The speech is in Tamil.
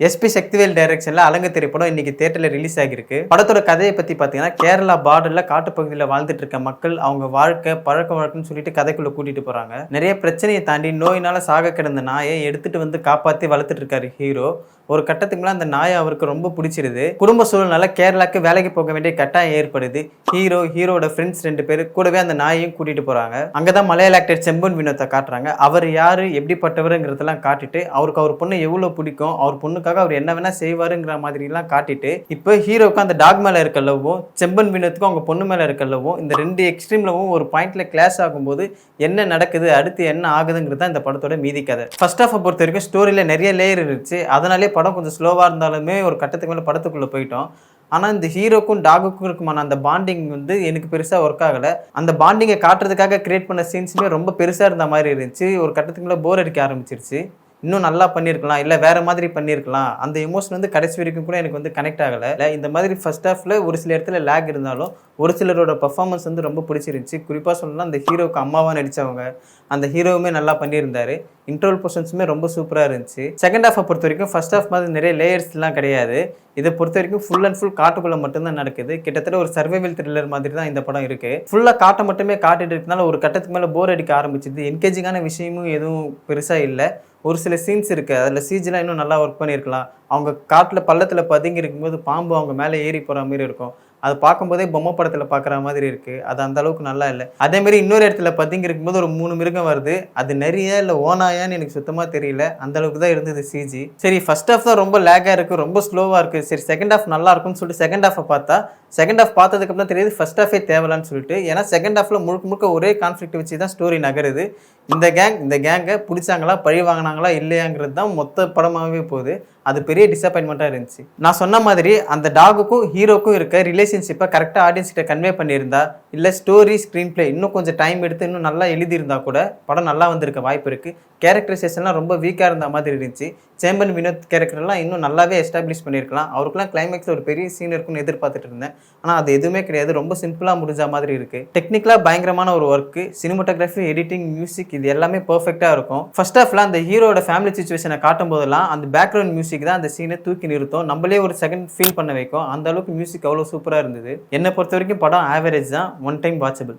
எஸ்பி சக்திவேல் டைரக்ஷன்ல அலங்க திரைப்படம் இன்னைக்கு தியேட்டர்ல ரிலீஸ் ஆகிருக்கு. படத்தோட கதையை பத்தி பாத்தீங்கன்னா, கேரளா பார்டர்ல காட்டுப்பகுதியில் வாழ்ந்துட்டு இருக்க மக்கள் அவங்க வாழ்க்கை பழக்க வழக்கம்னு சொல்லிட்டு கதைக்குள்ள கூட்டிட்டு போறாங்க. நிறைய பிரச்சனையை தாண்டி நோயினால சாக கிடந்த நாயை எடுத்துட்டு வந்து காப்பாத்தி வளர்த்துட்டு இருக்காரு ஹீரோ. ஒரு கட்டத்துக்கு மேல அந்த நாயை அவருக்கு ரொம்ப பிடிச்சிருது. குடும்ப சூழ்நிலை கேரளாக்கு வேலைக்கு போக வேண்டிய கட்டாயம் ஏற்படுது. ஹீரோட ஃப்ரெண்ட்ஸ் 2 பேர் கூடவே அந்த நாயையும் கூட்டிட்டு போறாங்க. அங்கதான் மலையாள ஆக்டர் செம்பன் வினோத்தை காட்டுறாங்க. அவர் யாரு, எப்படிப்பட்டவருங்கிறதெல்லாம் காட்டிட்டு அவருக்கு அவர் பொண்ணு எவ்வளவு பிடிக்கும், அவர் பொண்ணுக்காக அவர் என்ன வேணா செய்வாருங்கிற மாதிரி எல்லாம் காட்டிட்டு, இப்போ ஹீரோக்கு அந்த டாக் மேல இருக்க லவ்வும் செம்பன் வினோத்துக்கும் அவங்க பொண்ணு மேல இருக்க லவ்வும் இந்த 2 எக்ஸ்ட்ரீம் லவ்வும் ஒரு பாயிண்ட்ல கிளாஷ் ஆகும்போது என்ன நடக்குது, அடுத்து என்ன ஆகுதுங்கிறது இந்த படத்தோட மீதி கதை. ஃபர்ஸ்ட் ஹாஃப் பொறுத்த வரைக்கும் ஸ்டோரியில நிறைய லேயர் இருந்துச்சு. அதனாலே படம் கொஞ்சம் ஸ்லோவாக இருந்தாலுமே ஒரு கட்டத்துக்கு மேலே படத்துக்குள்ளே போயிட்டோம். ஆனால் இந்த ஹீரோக்கும் டாகுக்கும் இருக்குமான அந்த பாண்டிங் எனக்கு பெருசாக ஒர்க் ஆகலை. அந்த பாண்டிங்கை காட்டுறதுக்காக கிரியேட் பண்ண சீன்ஸுமே ரொம்ப பெருசாக இருந்த மாதிரி இருந்துச்சு. ஒரு கட்டத்துக்கு மேலே போர் அடிக்க ஆரம்பிச்சிருச்சு. இன்னும் நல்லா பண்ணியிருக்கலாம், இல்லை வேற மாதிரி பண்ணியிருக்கலாம். அந்த எமோஷன் கடைசி வரைக்கும் கூட எனக்கு கனெக்ட் ஆகலை. இல்லை இந்த மாதிரி ஃபர்ஸ்ட் ஹாஃபில் ஒரு சில இடத்துல லேக் இருந்தாலும் ஒரு சிலரோட பர்ஃபார்மன்ஸ் ரொம்ப பிடிச்சிருந்துச்சு. குறிப்பாக சொல்லலாம், அந்த ஹீரோக்கு அம்மாவாக நடித்தவங்க அந்த ஹீரோவுமே நல்லா பண்ணியிருந்தாரு. இன்ட்ரோல் போர்ஷன்ஸுமே ரொம்ப சூப்பராக இருந்துச்சு. செகண்ட் ஹாஃபை பொறுத்த வரைக்கும் ஃபர்ஸ்ட் ஹாஃப் மாதிரி நிறைய லேயர்ஸ்லாம் கிடையாது. இதை பொறுத்த வரைக்கும் ஃபுல் அண்ட் ஃபுல் காட்டுக்குள்ளே மட்டும்தான் நடக்குது. கிட்டத்தட்ட ஒரு சர்வைவல் த்ரில்லர் மாதிரி தான் இந்த படம் இருக்குது. ஃபுல்லாக காட்டை மட்டுமே காட்டிட்டு இருக்கனால ஒரு கட்டத்துக்கு மேலே போர் அடிக்க ஆரம்பிச்சிது. என்கேஜிங்கான விஷயமும் எதுவும் பெருசாக இல்லை. ஒரு சில சீன்ஸ் இருக்குது, அதில் சிஜிலாம் இன்னும் நல்லா ஒர்க் பண்ணியிருக்கலாம். அவங்க காட்டில் பள்ளத்தில் பதுங்கி இருக்கும்போது பாம்பு அவங்க மேலே ஏறி போகிற மாதிரி இருக்கும். அது பார்க்கும்போதே பொம்மை படத்தில் பார்க்குற மாதிரி இருக்குது. அது அந்த அளவுக்கு நல்லா இல்லை. அதேமாரி இன்னொரு இடத்துல பதுங்கி இருக்கும்போது ஒரு 3 மிருகம் வருது. அது நிறைய இல்லை ஓனாயான்னு எனக்கு சுத்தமாக தெரியல. அந்த அளவுக்கு தான் இருந்தது சிஜி. சரி, ஃபர்ஸ்ட் ஹாஃப் தான் ரொம்ப லேக்காக இருக்குது, ரொம்ப ஸ்லோவாக இருக்குது. சரி, செகண்ட் ஹாஃப் நல்லா இருக்கும்னு சொல்லிட்டு செகண்ட் ஹாஃபை பார்த்தா, செகண்ட் ஹாஃப் பார்த்ததுக்கப்புறம் தெரியுது ஃபர்ஸ்ட் ஹாஃபே தேவலான்னு சொல்லிட்டு. ஏன்னா செகண்ட் ஹாஃபில் முழுக்க ஒரே கான்ஃப்ளிக்ட் வச்சு தான் ஸ்டோரி நகருது. இந்த கேங்கை பிடிச்சாங்களா, பழி வாங்கினாங்களா இல்லையாங்கிறது தான் மொத்த படமாகவே போகுது. அது பெரிய டிசப்பாயின்மெண்ட்டாக இருந்துச்சு. நான் சொன்ன மாதிரி அந்த டாகுக்கும் ஹீரோக்கும் இருக்க ரிலேஷன்ஷிப்பை கரெக்டாக ஆடியன்ஸ் கிட்ட கன்வே பண்ணியிருந்தா, இல்லை ஸ்டோரி ஸ்க்ரீன் பிளே இன்னும் கொஞ்சம் டைம் எடுத்து இன்னும் நல்லா எழுதியிருந்தா கூட படம் நல்லா வந்திருக்க வாய்ப்பு இருக்குது. கேரக்டரைசேஷன்லாம் ரொம்ப வீக்காக இருந்த மாதிரி இருந்துச்சு. சேம்பன் வினோத் கேரக்டர்லாம் இன்னும் நல்லாவே எஸ்டாப்ளிஷ் பண்ணியிருக்கலாம். அவருக்குலாம் கிளைமேக்ஸில் ஒரு பெரிய சீன் இருக்குன்னு எதிர்பார்த்துட்டு இருந்தேன். ஆனால் அது எதுவுமே கிடையாது. ரொம்ப சிம்பிளாக முடிஞ்ச மாதிரி இருக்குது. டெக்னிக்கலாக பயங்கரமான ஒரு ஒர்க்கு, சினிமாட்டோகிராஃபி, எடிட்டிங், மியூசிக் இது எல்லாமே பர்ஃபெக்டாக இருக்கும். ஃபர்ஸ்ட் ஹாஃப்ல அந்த ஹீரோட ஃபேமிலி சிச்சுவேஷனை காட்டும் போதெல்லாம் அந்த பேக்ரவுண்ட் மியூசிக் தான் அந்த சீனை தூக்கி நிறுத்தும். நம்மளே ஒரு செகண்ட் ஃபீல் பண்ண வைக்கும். அந்த அளவுக்கு மியூசிக் அவ்வளோ சூப்பராக இருந்தது. என்னை பொறுத்த வரைக்கும் படம் ஆவரேஜ் தான், ஒன் டைம் வாட்சபிள்.